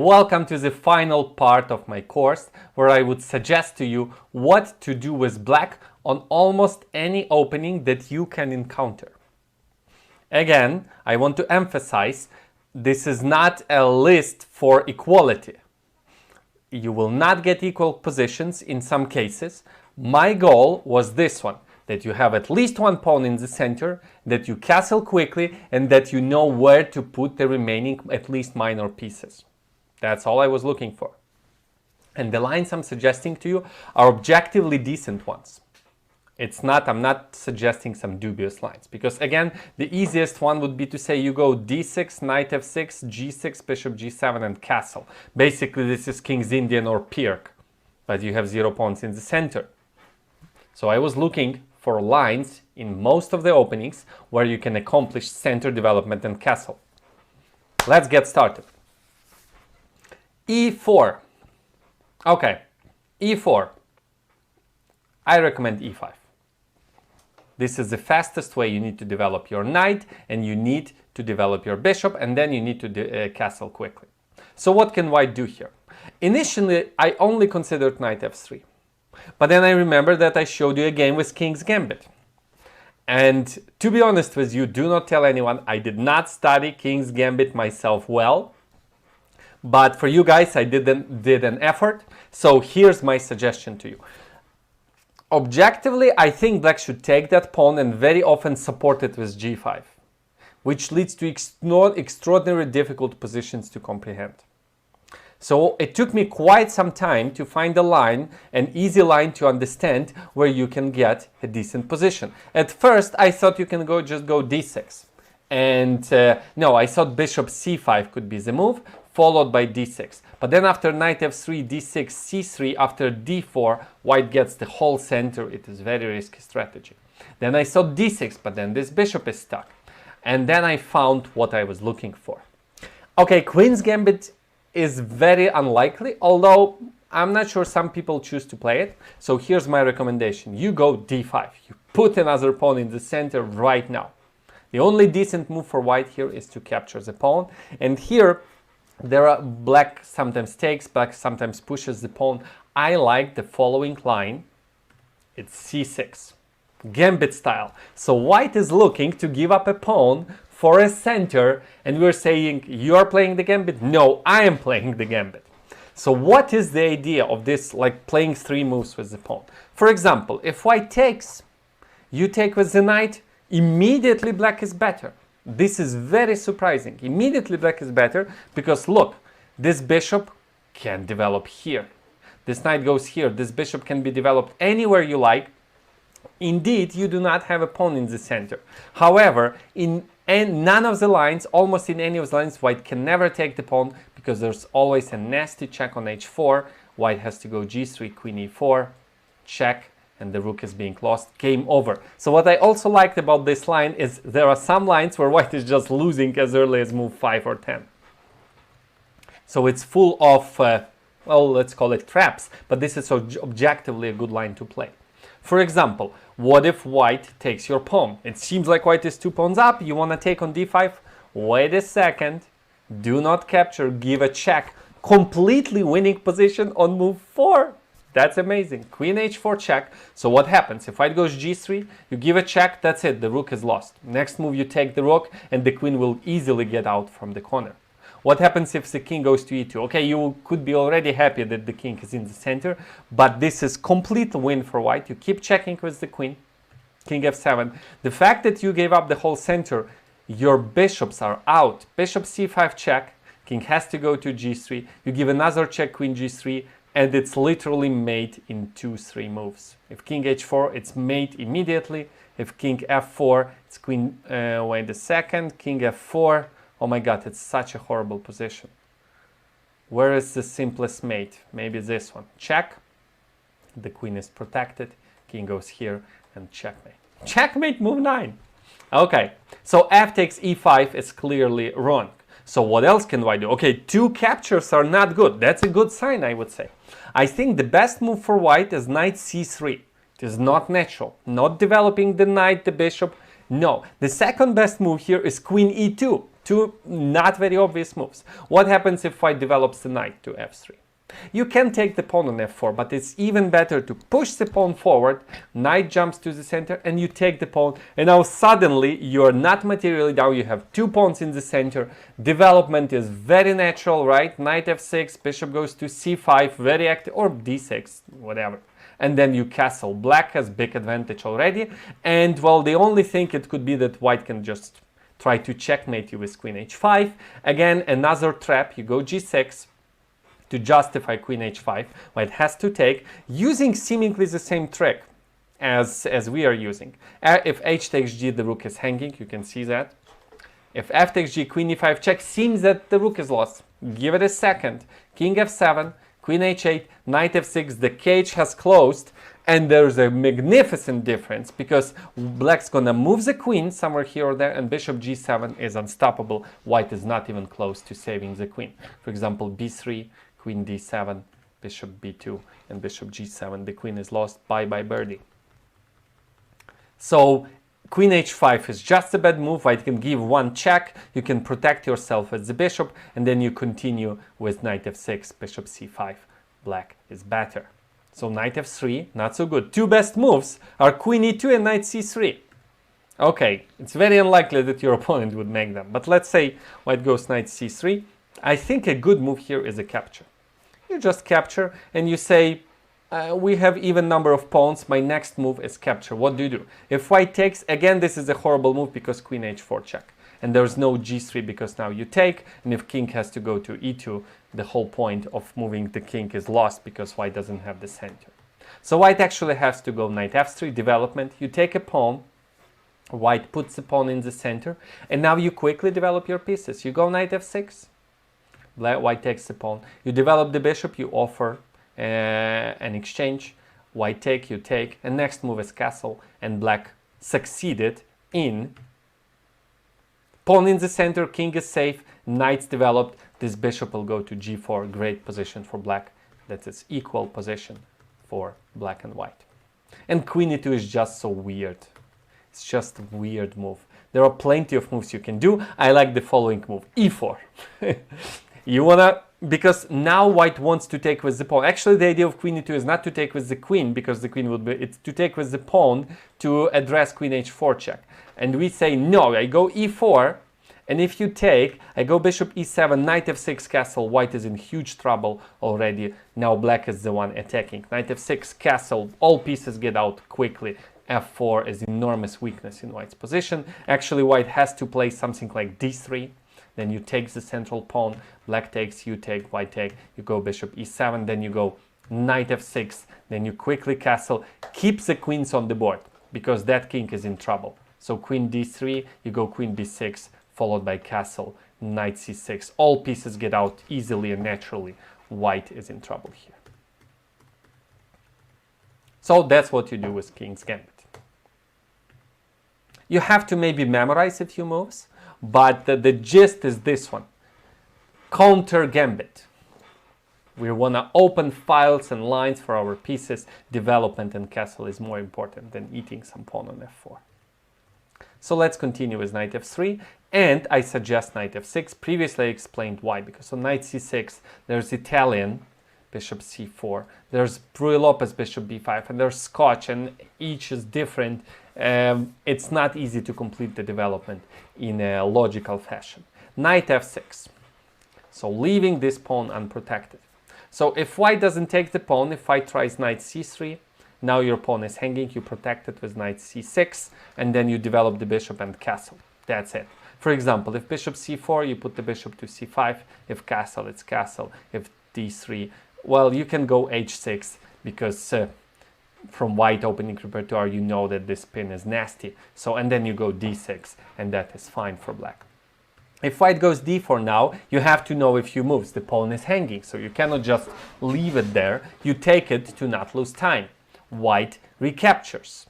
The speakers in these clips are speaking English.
Welcome to the final part of my course where I would suggest to you what to do with black on almost any opening that you can encounter. Again, I want to emphasize this is not a list for equality. You will not get equal positions in some cases. My goal was this one, that you have at least one pawn in the center, that you castle quickly, and that you know where to put the remaining at least minor pieces. That's all I was looking for. And the lines I'm suggesting to you are objectively decent ones. I'm not suggesting some dubious lines, because again, the easiest one would be to say you go d6, knight f6, g6, bishop g7 and castle. Basically this is King's Indian or Pirk, but you have 0 pawns in the center. So I was looking for lines in most of the openings where you can accomplish center development and castle. Let's get started. e4. Okay, e4. I recommend e5. This is the fastest way. You need to develop your knight and you need to develop your bishop, and then you need to castle quickly. So what can white do here? Initially, I only considered knight f3. But then I remember that I showed you a game with King's Gambit. And to be honest with you, do not tell anyone, I did not study King's Gambit myself well. But for you guys, I did an effort. So here's my suggestion to you. Objectively, I think black should take that pawn and very often support it with g5, which leads to extraordinarily difficult positions to comprehend. So it took me quite some time to find a line, an easy line to understand where you can get a decent position. At first, I thought you can just go d6. And no, I thought bishop c5 could be the move, followed by d6. But then after knight f3, d6, c3, after d4, white gets the whole center. It is very risky strategy. Then I saw d6, but then this bishop is stuck. And then I found what I was looking for. Okay, Queen's Gambit is very unlikely, although I'm not sure some people choose to play it. So here's my recommendation. You go d5. You put another pawn in the center right now. The only decent move for white here is to capture the pawn. And here, black sometimes takes, black sometimes pushes the pawn. I like the following line. It's c6. Gambit style. So white is looking to give up a pawn for a center, and we're saying, you're playing the gambit? No, I am playing the gambit. So what is the idea of this, like playing 3 moves with the pawn? For example, if white takes, you take with the knight, immediately black is better. This is very surprising. Immediately black is better because look, this bishop can develop here. This knight goes here. This bishop can be developed anywhere you like. Indeed, you do not have a pawn in the center. However, in none of the lines, almost in any of the lines, white can never take the pawn because there's always a nasty check on h4. White has to go g3, queen e4, check, and the rook is being lost. Game over. So what I also liked about this line is there are some lines where white is just losing as early as move 5 or 10. So it's full of, well, let's call it traps, but this is objectively a good line to play. For example, what if white takes your pawn? It seems like white is 2 pawns up. You want to take on d5? Wait a second. Do not capture. Give a check. Completely winning position on move 4. That's amazing. Queen h4 check. So what happens? If white goes g3, you give a check, that's it. The rook is lost. Next move, you take the rook, and the queen will easily get out from the corner. What happens if the king goes to e2? Okay, you could be already happy that the king is in the center, but this is complete win for white. You keep checking with the queen. King f7. The fact that you gave up the whole center, your bishops are out. Bishop c5 check. King has to go to g3. You give another check, queen g3, and it's literally mate in 2-3 moves. If king h4, it's mate immediately. If king f4, it's queen, wait a second, king f4. Oh my god, it's such a horrible position. Where is the simplest mate? Maybe this one. Check. The queen is protected. King goes here and checkmate. Checkmate, move 9. Okay, so f takes e5 is clearly wrong. So what else can white do? Okay, 2 captures are not good. That's a good sign, I would say. I think the best move for white is knight c3. It is not natural. Not developing the knight, the bishop. No. The second best move here is queen e2. two not very obvious moves. What happens if white develops the knight to f3? You can take the pawn on f4, but it's even better to push the pawn forward, knight jumps to the center, and you take the pawn, and now suddenly you're not materially down, you have two pawns in the center, development is very natural, right? Knight f6, bishop goes to c5, very active, or d6, whatever. And then you castle. Black has big advantage already, and well, the only thing it could be that white can just try to checkmate you with queen h5. Again, another trap, you go g6, to justify queen h5, white has to take, using seemingly the same trick as we are using. If h takes g, the rook is hanging, you can see that. If f takes g, queen e5 check, seems that the rook is lost. Give it a second. King f7, queen h8, knight f6, the cage has closed, and there's a magnificent difference because black's gonna move the queen somewhere here or there, and bishop g7 is unstoppable. White is not even close to saving the queen. For example, b3, queen d7, bishop b2, and bishop g7. The queen is lost. Bye-bye birdie. So queen h5 is just a bad move. White can give one check. You can protect yourself as the bishop, and then you continue with knight f6, bishop c5. Black is better. So knight f3, not so good. Two best moves are queen e2 and knight c3. Okay, it's very unlikely that your opponent would make them. But let's say white goes knight c3. I think a good move here is a capture. You just capture and you say, we have even number of pawns, my next move is capture. What do? If white takes, again, this is a horrible move because queen h4 check. And there's no g3 because now you take, and if king has to go to e2, the whole point of moving the king is lost because white doesn't have the center. So white actually has to go knight f3, development. You take a pawn, white puts the pawn in the center, and now you quickly develop your pieces. You go knight f6. White takes the pawn. You develop the bishop, you offer an exchange. White take, you take, and next move is castle, and black succeeded in pawn in the center, king is safe, knight's developed, this bishop will go to g4, great position for black. That is equal position for black and white. And queen e2 is just so weird. It's just a weird move. There are plenty of moves you can do. I like the following move, e4. You wanna, because now white wants to take with the pawn. Actually, the idea of queen e2 is not to take with the queen, because the queen would be, it's to take with the pawn to address queen h4 check. And we say, no, I go e4, and if you take, I go bishop e7, knight f6 castle, white is in huge trouble already. Now black is the one attacking. Knight f6 castle, all pieces get out quickly. f4 is enormous weakness in white's position. Actually, white has to play something like d3. Then you take the central pawn, black takes, you take, white take, you go bishop e7, then you go knight f6, then you quickly castle, keep the queens on the board, because that king is in trouble. So queen d3, you go queen b6, followed by castle, knight c6. All pieces get out easily and naturally. White is in trouble here. So that's what you do with King's Gambit. You have to maybe memorize a few moves, but the gist is this one. Counter Gambit. We want to open files and lines for our pieces. Development and castle is more important than eating some pawn on f4. So let's continue with knight f3, and I suggest knight f6. Previously I explained why, because on knight c6 there's Italian, bishop c4, there's Bruy Lopez, bishop b5, and there's Scotch, and each is different. It's not easy to complete the development in a logical fashion. Knight f6, so leaving this pawn unprotected. So if white doesn't take the pawn, if white tries knight c3, now your pawn is hanging, you protect it with knight c6, and then you develop the bishop and castle. That's it. For example, if bishop c4, you put the bishop to c5. If castle, it's castle. If d3, well, you can go h6, because from white opening repertoire, you know that this pin is nasty. So, and then you go d6, and that is fine for black. If white goes d4 now, you have to know a few moves. The pawn is hanging, so you cannot just leave it there. You take it to not lose time. White recaptures.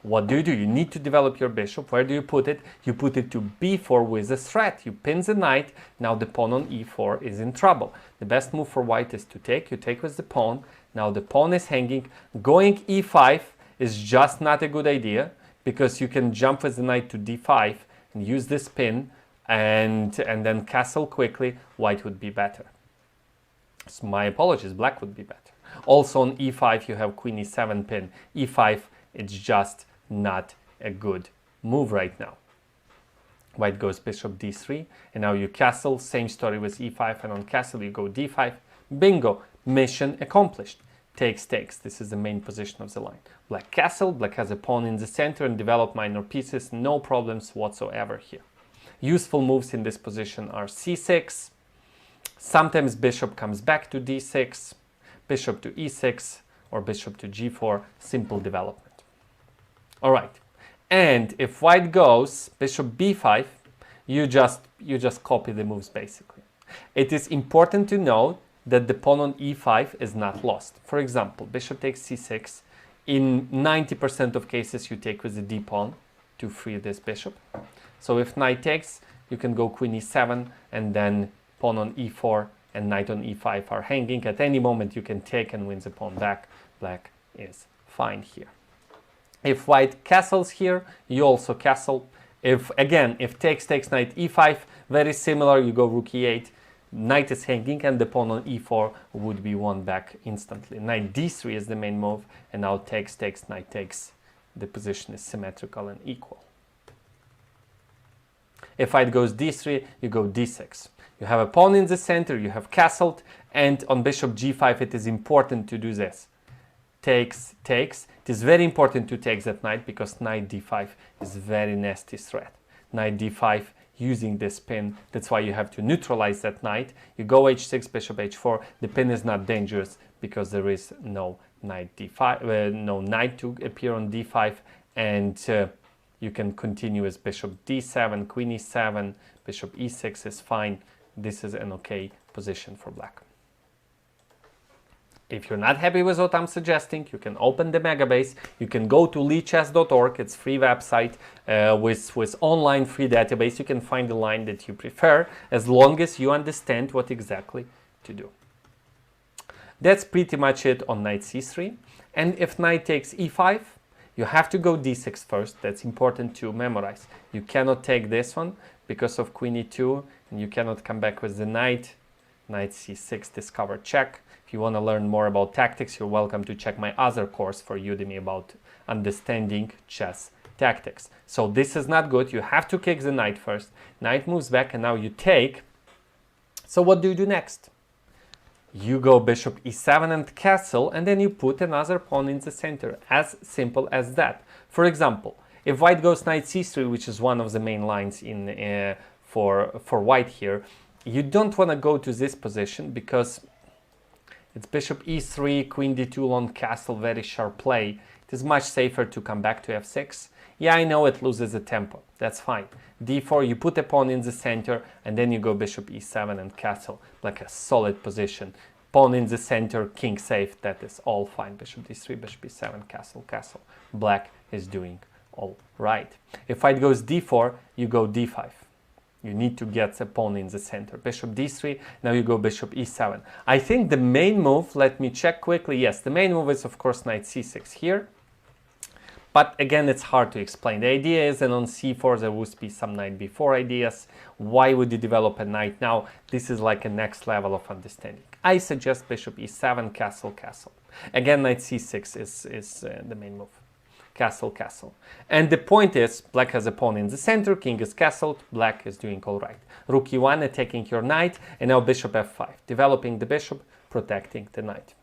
What do? You need to develop your bishop. Where do you put it? You put it to b4 with a threat. You pin the knight. Now the pawn on e4 is in trouble. The best move for white is to take. You take with the pawn. Now the pawn is hanging. Going e5 is just not a good idea, because you can jump with the knight to d5 and use this pin. and then castle quickly, white would be better. So my apologies, black would be better. Also on e5 you have queen e7 pin. e5, it's just not a good move right now. White goes bishop d3, and now you castle. Same story with e5, and on castle you go d5. Bingo, mission accomplished. Takes, takes. This is the main position of the line. Black castle, black has a pawn in the center and develop minor pieces. No problems whatsoever here. Useful moves in this position are c6. Sometimes bishop comes back to d6, bishop to e6, or bishop to g4. Simple development. All right. And if white goes bishop b5, you just copy the moves basically. It is important to note that the pawn on e5 is not lost. For example, bishop takes c6. In 90% of cases, you take with the d pawn to free this bishop. So if knight takes, you can go queen e7, and then pawn on e4 and knight on e5 are hanging. At any moment, you can take and win the pawn back. Black is fine here. If white castles here, you also castle. If takes, knight e5, very similar, you go rook e8, knight is hanging, and the pawn on e4 would be won back instantly. Knight d3 is the main move, and now takes, knight takes. The position is symmetrical and equal. If white goes d3, you go d6. You have a pawn in the center, you have castled, and on bishop g5 it is important to do this. Takes. It is very important to take that knight because knight d5 is a very nasty threat. Knight d5 using this pin, that's why you have to neutralize that knight. You go h6, bishop h4. The pin is not dangerous because there is no knight d5, no knight to appear on d5, and you can continue with bishop d7, queen e7, bishop e6 is fine. This is an okay position for black. If you're not happy with what I'm suggesting, you can open the Megabase. You can go to leechess.org. It's a free website with online free database. You can find the line that you prefer as long as you understand what exactly to do. That's pretty much it on knight c3. And if knight takes e5, you have to go d6 first. That's important to memorize. You cannot take this one because of queen e2, and you cannot come back with the knight. Knight c6, discover check. If you want to learn more about tactics, you're welcome to check my other course for Udemy about understanding chess tactics. So this is not good. You have to kick the knight first. Knight moves back, and now you take. So what do you do next? You go bishop e7 and castle, and then you put another pawn in the center. As simple as that. For example, if white goes knight c3, which is one of the main lines in for white here, you don't want to go to this position because it's bishop e3, queen d2, long castle, very sharp play. It is much safer to come back to f6. Yeah, I know it loses a tempo. That's fine. d4, you put a pawn in the center, and then you go bishop e7 and castle, like a solid position. Pawn in the center, king safe, that is all fine. Bishop d3, bishop e7, castle, castle. Black is doing all right. If white goes d4, you go d5. You need to get the pawn in the center. Bishop d3, now you go bishop e7. I think the main move, let me check quickly. Yes, the main move is of course knight c6 here. But again, it's hard to explain. The idea is that on c4 there would be some knight b4 ideas. Why would you develop a knight now? This is like a next level of understanding. I suggest bishop e7, castle, castle. Again, knight c6 is the main move. Castle, castle. And the point is, black has a pawn in the center, king is castled, black is doing all right. Rook e1 attacking your knight, and now bishop f5. Developing the bishop, protecting the knight.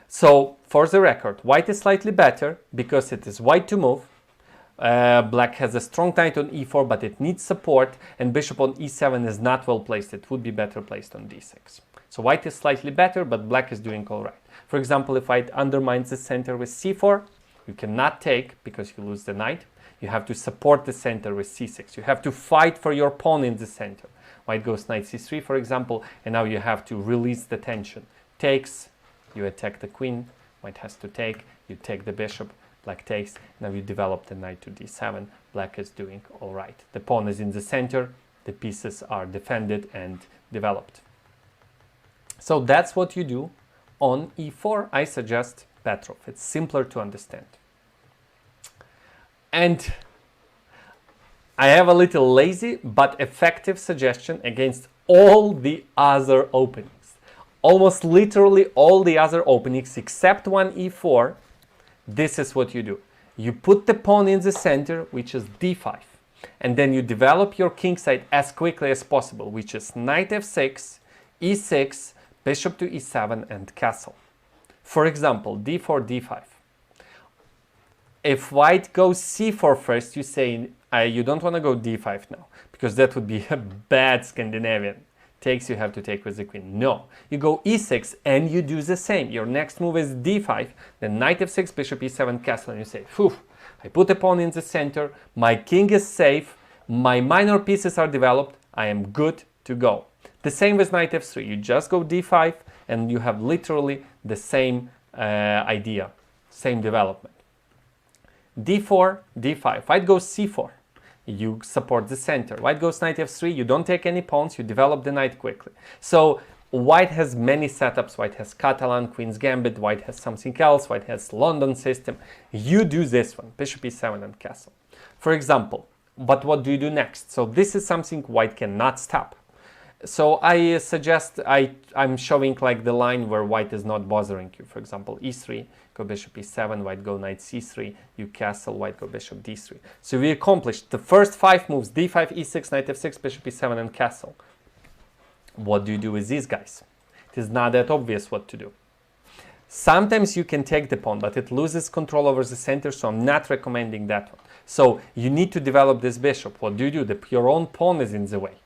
So, for the record, white is slightly better because it is white to move. Black has a strong knight on e4, but it needs support, and bishop on e7 is not well placed. It would be better placed on d6. So white is slightly better, but black is doing all right. For example, if white undermines the center with c4, you cannot take because you lose the knight. You have to support the center with c6. You have to fight for your pawn in the center. White goes knight c3, for example, and now you have to release the tension. Takes, you attack the queen. White has to take, you take the bishop. Black takes, now you develop the knight to d7. Black is doing all right. The pawn is in the center. The pieces are defended and developed. So that's what you do on e4. I suggest Petrov. It's simpler to understand. And I have a little lazy but effective suggestion against all the other openings. Almost literally all the other openings except one e4. This is what you do. You put the pawn in the center, which is d5. And then you develop your kingside as quickly as possible, which is knight f6, e6, bishop to e7, and castle. For example, d4, d5. If white goes c4 first, you say you don't want to go d5 now, because that would be a bad Scandinavian. Takes you have to take with the queen. No, you go e6 and you do the same. Your next move is d5, then knight f6, bishop e7, castle, and you say, phew, I put a pawn in the center, my king is safe, my minor pieces are developed, I am good to go. The same with knight f3, you just go d5 and you have literally the same idea, same development. d4, d5, white goes c4. You support the center. White goes knight f3, you don't take any pawns, you develop the knight quickly. So white has many setups. White has Catalan, Queen's Gambit, white has something else, white has London system. You do this one, bishop e7 and castle. For example, but what do you do next? So this is something white cannot stop. So I suggest, I'm showing like the line where white is not bothering you. For example, e3, go bishop e7, white go knight c3, you castle, white go bishop d3. So we accomplished the first 5 moves, d5, e6, knight f6, bishop e7, and castle. What do you do with these guys? It is not that obvious what to do. Sometimes you can take the pawn, but it loses control over the center, so I'm not recommending that one. So you need to develop this bishop. What do? Your own pawn is in the way.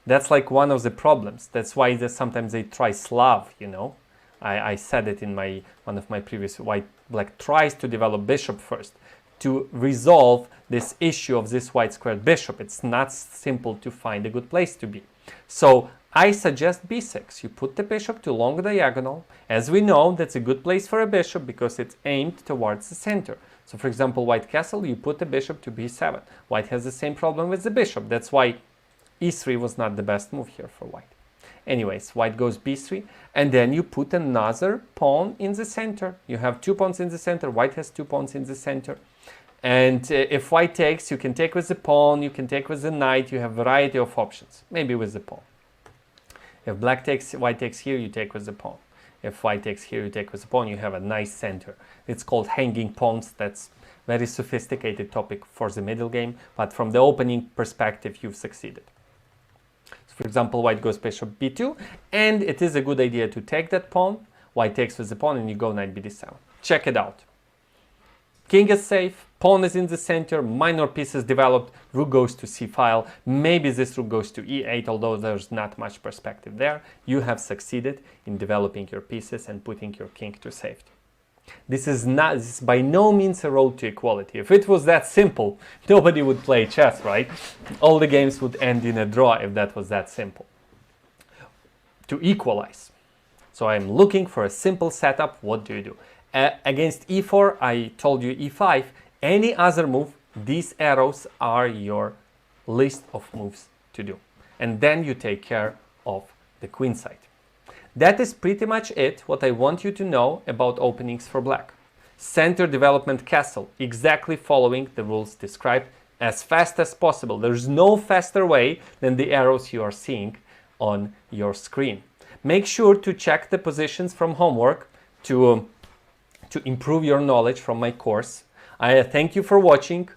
That's like one of the problems. That's why sometimes they try Slav, you know. I said it in one of my previous, white-black tries to develop bishop first to resolve this issue of this white squared bishop. It's not simple to find a good place to be. So I suggest b6. You put the bishop to long diagonal. As we know, that's a good place for a bishop because it's aimed towards the center. So for example, white castle, you put the bishop to b7. White has the same problem with the bishop. That's why e3 was not the best move here for white. Anyways, white goes b3, and then you put another pawn in the center. You have 2 pawns in the center, white has 2 pawns in the center. And if white takes, you can take with the pawn, you can take with the knight, you have a variety of options, maybe with the pawn. If black takes, white takes here, you take with the pawn. If white takes here, you take with the pawn, you have a nice center. It's called hanging pawns. That's very sophisticated topic for the middle game, but from the opening perspective, you've succeeded. So for example, white goes bishop b2, and it is a good idea to take that pawn. White takes with the pawn, and you go knight bd7. Check it out. King is safe, pawn is in the center, minor pieces developed, rook goes to c file, maybe this rook goes to e8, although there's not much perspective there. You have succeeded in developing your pieces and putting your king to safety. This is by no means a road to equality. If it was that simple, nobody would play chess, right? All the games would end in a draw if that was that simple. To equalize. So I'm looking for a simple setup. What do you do? Against e4, I told you e5. Any other move, these arrows are your list of moves to do. And then you take care of the queen side. That is pretty much it, what I want you to know about openings for black. Center development castle, exactly following the rules described as fast as possible. There's no faster way than the arrows you are seeing on your screen. Make sure to check the positions from homework to improve your knowledge from my course. I thank you for watching.